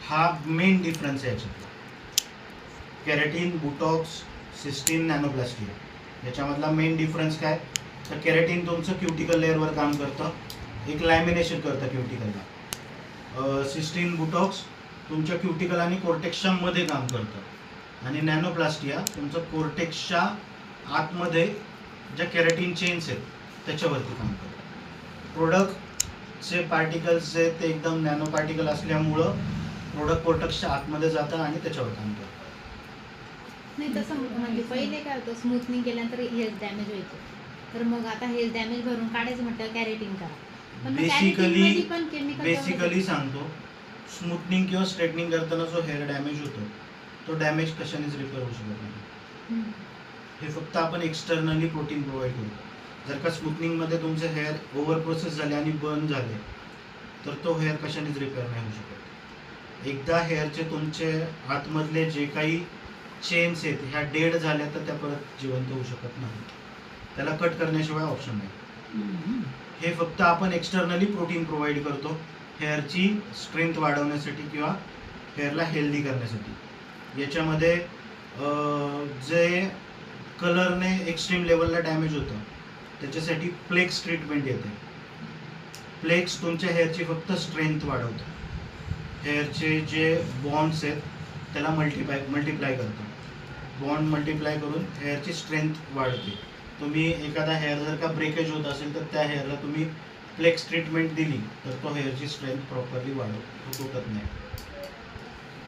हा main difference आहे याच्यातला. केराटिन, बुटॉक्स, सिस्टीन, नॅनोप्लास्टिया याच्यामधला मेन डिफरन्स काय, तर केराटिन तुमचं क्युटिकल लेअरवर काम करतं, एक लॅमिनेशन करतं क्युटिकलला. सिस्टीन, बुटॉक्स तुमच्या क्युटिकल आणि कोर्टेक्सच्या मध्ये काम करतं, आणि नॅनोप्लास्टिया तुमचं कोर्टेक्सच्या आतमध्ये ज्या केराटिन चेन्स आहेत त्याच्यावरती काम करतं. प्रोडक्टचे पार्टिकल्स जे ते एकदम नॅनो पार्टिकल असल्यामुळं प्रोडक्ट कोर्टेक्सच्या आतमध्ये जातं आणि त्याच्यावर काम करतं. नाही तसं म्हणजे पहिले काय होतं, स्मूथनिंग केल्यानंतर हेल्थ डॅमेज व्हायचं, तर मग आता हेल्थ डॅमेज भरून काढायचं म्हटलं कॅरेटिन करा. पण बेसिकली सांगतो, स्मूथनिंग किंवा स्ट्रेटनिंग करताना जो हेअर डॅमेज होतो तो डॅमेज कशानेच रिपेअर होऊ शकत नाही. हे फक्त आपण एक्सटर्नली प्रोटीन प्रोव्हाइड करू. जर का स्मूथनिंगमध्ये तुमचे हेअर ओव्हर प्रोसेस झाले आणि बर्न झाले तर तो हेअर कशानेच रिपेअर नाही होऊ शकत. एकदा हेअरचे तुमचे आतमधले जे काही चेन्स आहेत ह्या डेड झाल्या तर त्या परत जिवंत होऊ शकत नाही, त्याला कट करण्याशिवाय ऑप्शन नाही. हे फक्त आपण एक्सटर्नली प्रोटीन प्रोव्हाइड करतो हेअरची स्ट्रेंथ वाढवण्यासाठी किंवा हेअरला हेल्दी करण्यासाठी. याच्यामध्ये जे कलरने एक्स्ट्रीम लेवलला डॅमेज होतं त्याच्यासाठी प्लेक्स ट्रीटमेंट येते. प्लेक्स तुमच्या हेअरची फक्त स्ट्रेंथ वाढवतं, हेअरचे जे बॉन्ड्स आहेत त्याला मल्टिप्लाय करतं. बॉन्ड मल्टिप्लाय करून हेअरची स्ट्रेंथ वाढते. तुम्ही एखादा हेअर जर का ब्रेकेज होत असेल तर त्या हेअरला तुम्ही प्लेक्स ट्रीटमेंट दिली तर तो हेअरची स्ट्रेंथ प्रॉपरली तुटत नाही.